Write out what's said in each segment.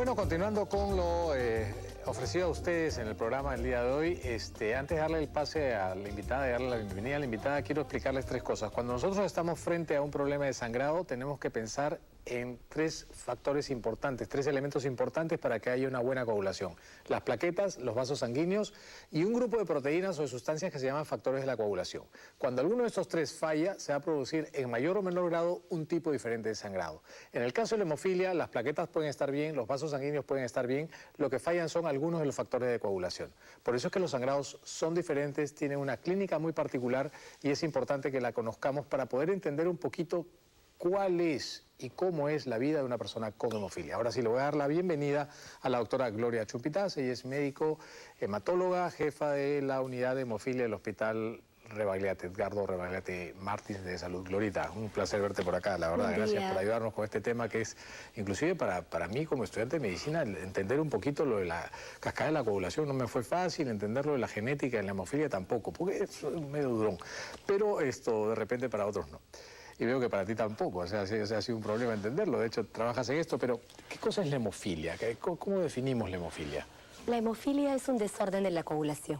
Bueno, continuando con lo ofrecido a ustedes en el programa del día de hoy, antes de darle el pase a la invitada y darle la bienvenida a la invitada, quiero explicarles tres cosas. Cuando nosotros estamos frente a un problema de sangrado, tenemos que pensar en tres factores importantes, tres elementos importantes para que haya una buena coagulación. Las plaquetas, los vasos sanguíneos y un grupo de proteínas o de sustancias que se llaman factores de la coagulación. Cuando alguno de estos tres falla, se va a producir en mayor o menor grado un tipo diferente de sangrado. En el caso de la hemofilia, las plaquetas pueden estar bien, los vasos sanguíneos pueden estar bien, lo que fallan son algunos de los factores de coagulación. Por eso es que los sangrados son diferentes, tienen una clínica muy particular y es importante que la conozcamos para poder entender un poquito cuál es y cómo es la vida de una persona con hemofilia. Ahora sí le voy a dar la bienvenida a la doctora Gloria Chumpitaz. Ella es médico, hematóloga, jefa de la unidad de hemofilia del Hospital Edgardo Rebagliati Martins de Salud. Glorita, un placer verte por acá, la verdad. Gracias por ayudarnos con este tema que es, inclusive para mí como estudiante de medicina, entender un poquito lo de la cascada de la coagulación no me fue fácil, entenderlo de la genética en la hemofilia tampoco, porque es medio durón. Pero esto de repente para otros no. Y veo que para ti tampoco, o sea, ha sido un problema entenderlo. De hecho, trabajas en esto, pero ¿qué cosa es la hemofilia? ¿Cómo definimos la hemofilia? La hemofilia es un desorden de la coagulación.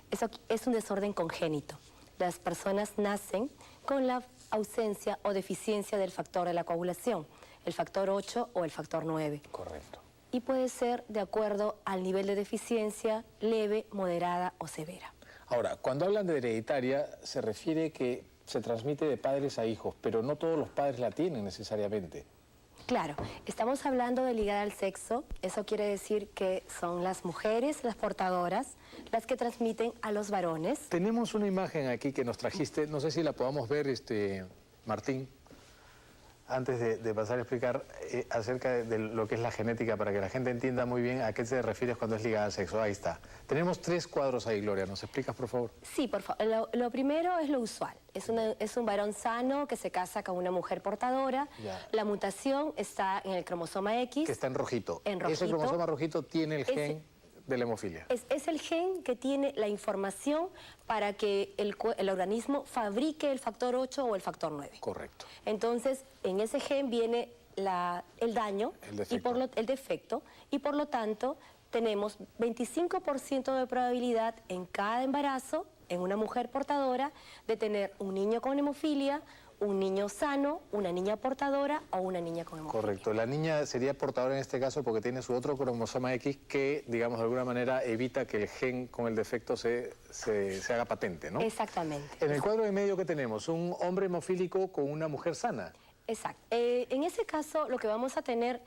Eso es un desorden congénito. Las personas nacen con la ausencia o deficiencia del factor de la coagulación, el factor 8 o el factor 9. Correcto. Y puede ser de acuerdo al nivel de deficiencia leve, moderada o severa. Ahora, cuando hablan de hereditaria, se refiere que se transmite de padres a hijos, pero no todos los padres la tienen necesariamente. Claro, estamos hablando de ligada al sexo, eso quiere decir que son las mujeres, las portadoras, las que transmiten a los varones. Tenemos una imagen aquí que nos trajiste, no sé si la podamos ver, Martín, antes de pasar a explicar acerca de lo que es la genética, para que la gente entienda muy bien a qué te refieres cuando es ligada al sexo. Ahí está. Tenemos tres cuadros ahí, Gloria. ¿Nos explicas, por favor? Sí, por favor. Lo primero es lo usual. Es un varón sano que se casa con una mujer portadora. Ya. La mutación está en el cromosoma X. Que está en rojito. En rojito. Ese cromosoma rojito tiene el gen de la hemofilia. Es el gen que tiene la información para que el organismo fabrique el factor 8 o el factor 9. Correcto. Entonces, en ese gen viene el daño, el defecto, y por lo tanto tenemos 25% de probabilidad en cada embarazo, en una mujer portadora, de tener un niño con hemofilia, un niño sano, una niña portadora o una niña con hemofilia. Correcto. La niña sería portadora en este caso porque tiene su otro cromosoma X que, digamos, de alguna manera evita que el gen con el defecto se haga patente, ¿no? Exactamente. En el cuadro de medio que tenemos, un hombre hemofílico con una mujer sana. Exacto. En ese caso, lo que vamos a tener,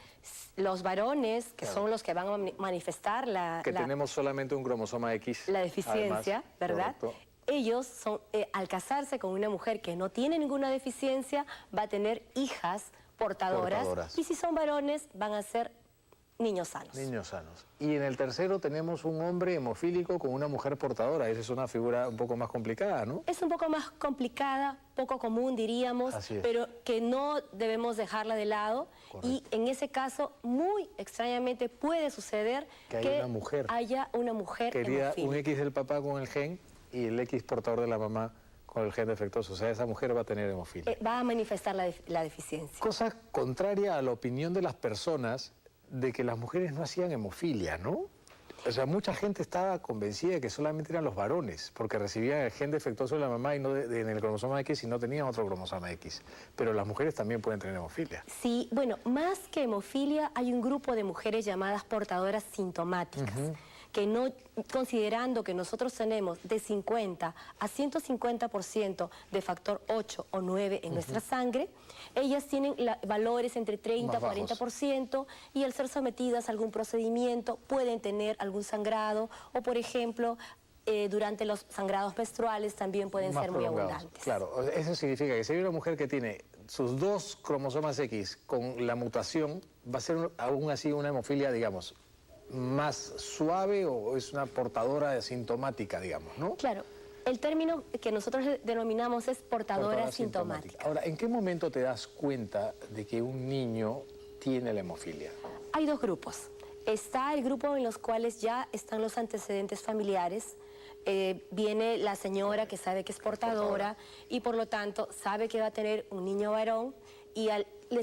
los varones, que son los que van a manifestar tenemos solamente un cromosoma X. La deficiencia, además, ¿verdad? Correcto. Ellos son, al casarse con una mujer que no tiene ninguna deficiencia, va a tener hijas portadoras. Y si son varones, van a ser niños sanos. Niños sanos. Y en el tercero tenemos un hombre hemofílico con una mujer portadora. Esa es una figura un poco más complicada, ¿no? Es un poco más complicada, poco común diríamos, pero que no debemos dejarla de lado. Correcto. Y en ese caso, muy extrañamente puede suceder que haya una mujer quería hemofílica. Un X del papá con el gen y el X portador de la mamá con el gen defectuoso. O sea, esa mujer va a tener hemofilia. Va a manifestar la deficiencia. Cosa contraria a la opinión de las personas de que las mujeres no hacían hemofilia, ¿no? O sea, mucha gente estaba convencida de que solamente eran los varones, porque recibían el gen defectuoso de la mamá y no en el cromosoma X y no tenían otro cromosoma X. Pero las mujeres también pueden tener hemofilia. Sí, bueno, más que hemofilia, hay un grupo de mujeres llamadas portadoras sintomáticas. Que no, considerando que nosotros tenemos de 50 a 150% de factor 8 o 9 en nuestra sangre, ellas tienen valores entre 30 y 40% y al ser sometidas a algún procedimiento pueden tener algún sangrado o, por ejemplo, durante los sangrados menstruales también pueden ser muy abundantes. Claro, eso significa que si hay una mujer que tiene sus dos cromosomas X con la mutación, va a ser aún así una hemofilia, digamos, más suave o es una portadora sintomática, digamos, ¿no? Claro. El término que nosotros denominamos es portadora sintomática. Ahora, ¿en qué momento te das cuenta de que un niño tiene la hemofilia? Hay dos grupos. Está el grupo en los cuales ya están los antecedentes familiares. Viene la señora que sabe que es portadora y por lo tanto sabe que va a tener un niño varón y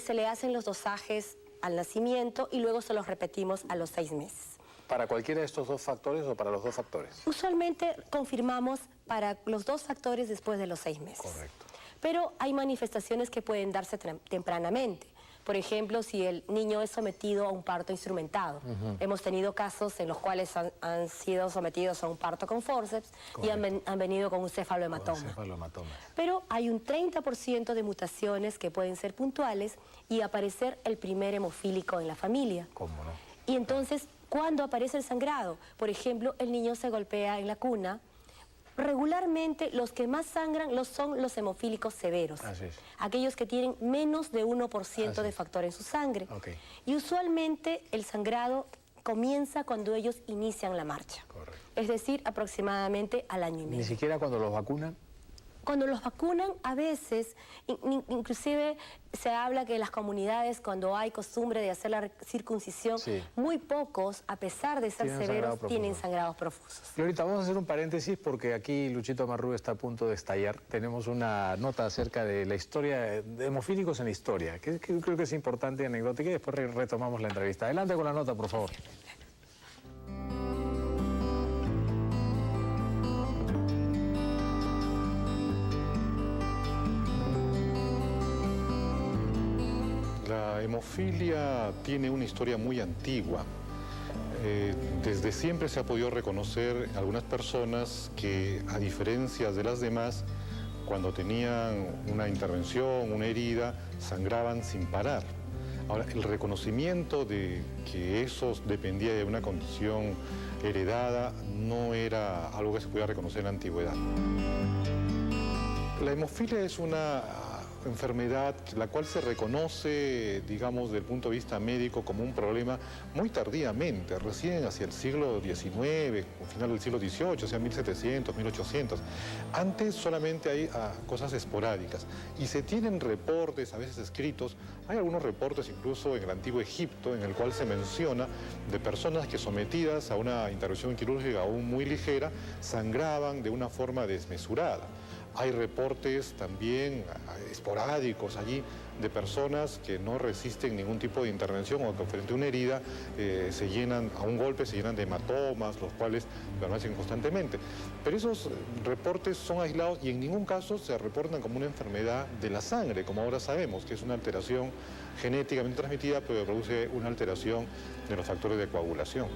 se le hacen los dosajes al nacimiento y luego se los repetimos a los 6 meses. ¿Para cualquiera de estos 2 factores o para los 2 factores? Usualmente confirmamos para los 2 factores después de los 6 meses. Correcto. Pero hay manifestaciones que pueden darse tempranamente. Por ejemplo, si el niño es sometido a un parto instrumentado. Hemos tenido casos en los cuales han sido sometidos a un parto con fórceps. Correcto. Y han venido con un cefalohematoma. Pero hay un 30% de mutaciones que pueden ser puntuales y aparecer el primer hemofílico en la familia. ¿Cómo no? Y entonces, ¿cuándo aparece el sangrado? Por ejemplo, el niño se golpea en la cuna. Regularmente los que más sangran son los hemofílicos severos. Así es. Aquellos que tienen menos de 1% de factor en su sangre. Okay. Y usualmente el sangrado comienza cuando ellos inician la marcha. Correcto. Es decir, aproximadamente al año y medio. ¿Ni siquiera cuando los vacunan? Cuando los vacunan, a veces, inclusive se habla que en las comunidades, cuando hay costumbre de hacer la circuncisión, sí, muy pocos, a pesar de ser severos, tienen sangrados profusos. Y ahorita vamos a hacer un paréntesis porque aquí Luchito Marrú está a punto de estallar. Tenemos una nota acerca de la historia de hemofílicos en la historia, que creo que es importante y anecdótica, y después retomamos la entrevista. Adelante con la nota, por favor. La hemofilia tiene una historia muy antigua. Desde siempre se ha podido reconocer en algunas personas que, a diferencia de las demás, cuando tenían una intervención, una herida, sangraban sin parar. Ahora, el reconocimiento de que eso dependía de una condición heredada no era algo que se pudiera reconocer en la antigüedad. La hemofilia es una enfermedad la cual se reconoce, digamos, desde el punto de vista médico como un problema muy tardíamente, recién hacia el siglo XIX, o final del siglo XVIII, o sea, 1700, 1800. Antes solamente hay cosas esporádicas y se tienen reportes, a veces escritos, hay algunos reportes incluso en el antiguo Egipto, en el cual se menciona de personas que sometidas a una intervención quirúrgica aún muy ligera, sangraban de una forma desmesurada. Hay reportes también esporádicos allí de personas que no resisten ningún tipo de intervención o que frente a una herida se llenan, a un golpe se llenan de hematomas, los cuales permanecen constantemente. Pero esos reportes son aislados y en ningún caso se reportan como una enfermedad de la sangre, como ahora sabemos, que es una alteración genéticamente transmitida, pero que produce una alteración de los factores de coagulación.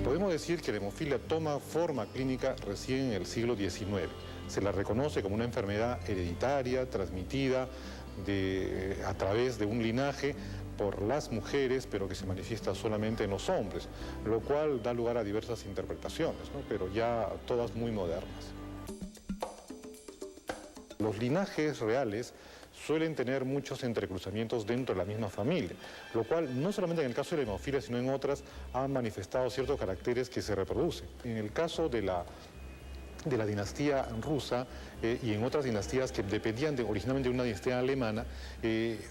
Podemos decir que la hemofilia toma forma clínica recién en el siglo XIX. Se la reconoce como una enfermedad hereditaria, transmitida a través de un linaje por las mujeres, pero que se manifiesta solamente en los hombres, lo cual da lugar a diversas interpretaciones, ¿no? Pero ya todas muy modernas. Los linajes reales suelen tener muchos entrecruzamientos dentro de la misma familia, lo cual no solamente en el caso de la hemofilia, sino en otras, han manifestado ciertos caracteres que se reproducen. En el caso de la dinastía rusa y en otras dinastías que dependían originalmente de una dinastía alemana,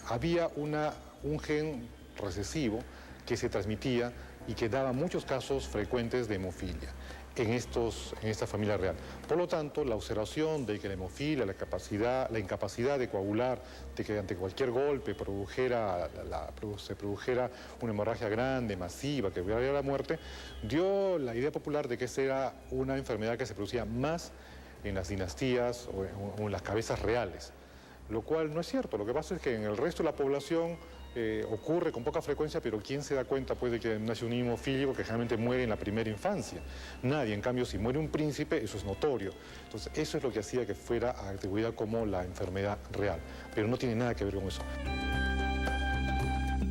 había un gen recesivo que se transmitía y que daba muchos casos frecuentes de hemofilia en esta familia real. Por lo tanto, la observación de que la hemofilia, la incapacidad de coagular, de que ante cualquier golpe se produjera una hemorragia grande, masiva, que llevaría a la muerte, dio la idea popular de que esa era una enfermedad que se producía más en las dinastías o en las cabezas reales, lo cual no es cierto. Lo que pasa es que en el resto de la población ocurre con poca frecuencia, pero ¿quién se da cuenta pues, de que nace un niño hemofílico que generalmente muere en la primera infancia? Nadie. En cambio, si muere un príncipe, eso es notorio. Entonces, eso es lo que hacía que fuera atribuida como la enfermedad real, pero no tiene nada que ver con eso.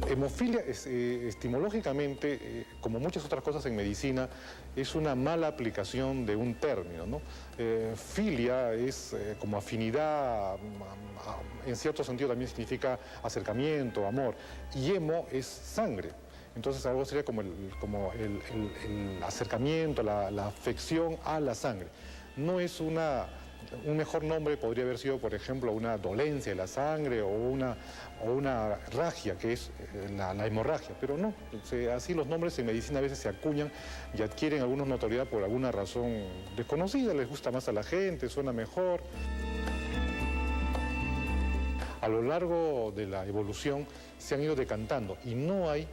Hemofilia, etimológicamente, como muchas otras cosas en medicina, es una mala aplicación de un término, ¿no? Filia es como afinidad, en cierto sentido también significa acercamiento, amor, y hemo es sangre. Entonces algo sería como el acercamiento, la afección a la sangre. No es un mejor nombre podría haber sido, por ejemplo, una dolencia de la sangre o una ragia, que es la hemorragia, pero no, así los nombres en medicina a veces se acuñan y adquieren alguna notoriedad por alguna razón desconocida, les gusta más a la gente, suena mejor. a lo largo de la evolución se han ido decantando y no hay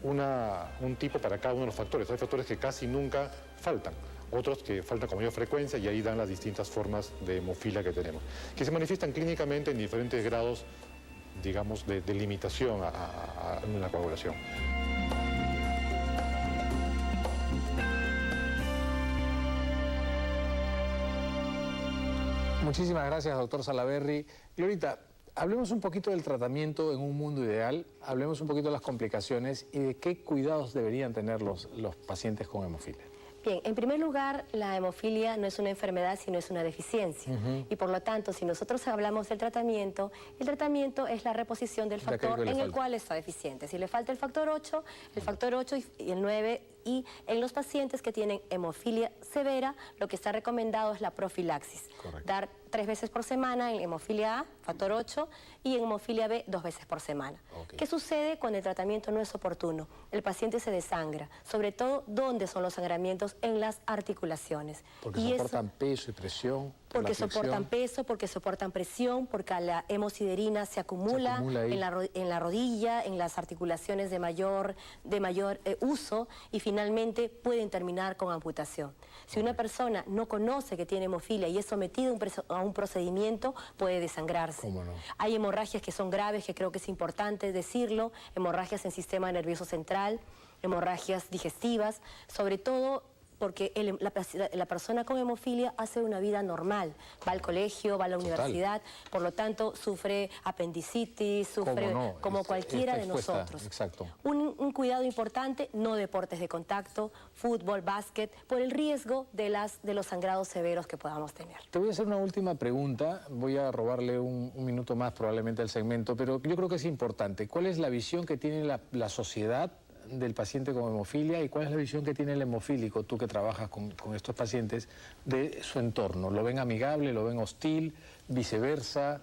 un tipo para cada uno de los factores. Hay factores que casi nunca faltan, otros que faltan con mayor frecuencia y ahí dan las distintas formas de hemofilia que tenemos, que se manifiestan clínicamente en diferentes grados, digamos, de limitación a la coagulación. Muchísimas gracias, doctor Salaverry. Y ahorita, hablemos un poquito del tratamiento en un mundo ideal, hablemos un poquito de las complicaciones y de qué cuidados deberían tener los pacientes con hemofilia. Bien, en primer lugar, la hemofilia no es una enfermedad, sino es una deficiencia. Y por lo tanto, si nosotros hablamos del tratamiento, el tratamiento es la reposición del factor en el cual está deficiente. Si le falta el factor 8 y el 9, y en los pacientes que tienen hemofilia severa, lo que está recomendado es la profilaxis. Correcto. Dar 3 veces por semana en hemofilia A, factor 8, y en hemofilia B 2 veces por semana. Okay. ¿Qué sucede cuando el tratamiento no es oportuno? El paciente se desangra, sobre todo, ¿dónde son los sangramientos? En las articulaciones. Porque soportan peso y presión. Porque soportan peso, porque soportan presión, porque la hemosiderina se acumula en la rodilla, en las articulaciones de mayor uso, y finalmente pueden terminar con amputación. Si una persona no conoce que tiene hemofilia y es sometido a un procedimiento, puede desangrarse. ¿Cómo no? Hay hemorragias que son graves, que creo que es importante decirlo, hemorragias en sistema nervioso central, hemorragias digestivas, sobre todo porque la persona con hemofilia hace una vida normal, va al colegio, va a la universidad, por lo tanto sufre apendicitis, sufre como cualquiera de nosotros. Exacto. Un cuidado importante, no deportes de contacto, fútbol, básquet, por el riesgo de los sangrados severos que podamos tener. Te voy a hacer una última pregunta, voy a robarle un minuto más probablemente al segmento, pero yo creo que es importante. ¿Cuál es la visión que tiene la sociedad del paciente con hemofilia y cuál es la visión que tiene el hemofílico, tú que trabajas con estos pacientes, de su entorno? ¿Lo ven amigable, lo ven hostil, viceversa?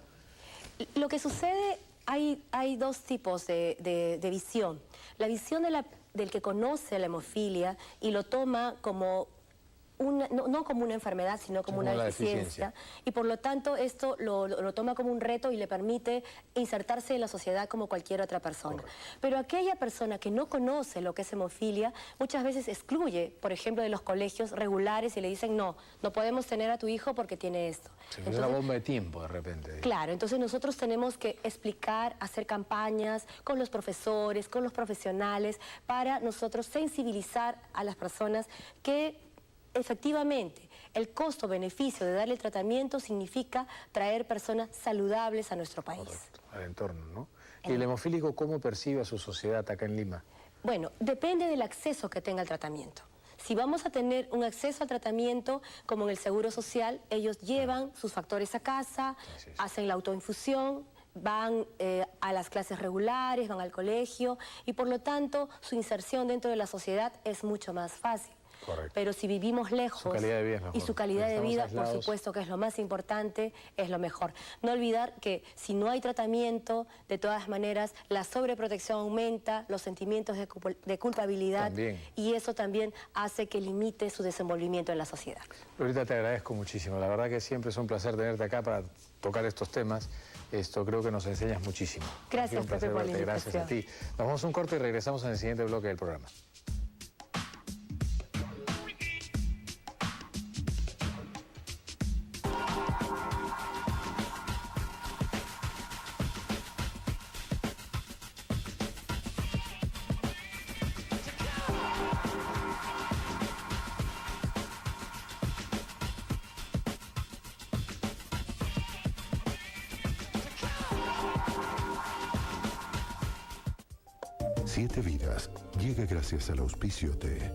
Lo que sucede, hay dos tipos de visión. La visión del que conoce la hemofilia y lo toma como no como una enfermedad, sino como una deficiencia. Y por lo tanto esto lo toma como un reto y le permite insertarse en la sociedad como cualquier otra persona. Correcto. Pero aquella persona que no conoce lo que es hemofilia, muchas veces excluye, por ejemplo, de los colegios regulares y le dicen, no podemos tener a tu hijo porque tiene esto. Es una bomba de tiempo de repente. Claro, entonces nosotros tenemos que explicar, hacer campañas con los profesores, con los profesionales, para nosotros sensibilizar a las personas que efectivamente, el costo-beneficio de darle el tratamiento significa traer personas saludables a nuestro país. Correcto, al entorno, ¿no? ¿Y el hemofílico cómo percibe a su sociedad acá en Lima? Bueno, depende del acceso que tenga el tratamiento. Si vamos a tener un acceso al tratamiento, como en el Seguro Social, ellos llevan sus factores a casa, hacen la autoinfusión, van a las clases regulares, van al colegio, y por lo tanto su inserción dentro de la sociedad es mucho más fácil. Correcto. Pero si vivimos lejos, su calidad de vida es mejor. Y su calidad de vida, aislados, por supuesto que es lo más importante, es lo mejor. No olvidar que si no hay tratamiento, de todas maneras, la sobreprotección aumenta, los sentimientos de culpabilidad, también. Y eso también hace que limite su desenvolvimiento en la sociedad. Lorita, te agradezco muchísimo. La verdad que siempre es un placer tenerte acá para tocar estos temas. Creo que nos enseñas muchísimo. Gracias, Pepe, por la invitación. Gracias a ti. Nos vamos a un corte y regresamos en el siguiente bloque del programa. Siete Vidas llega gracias al auspicio de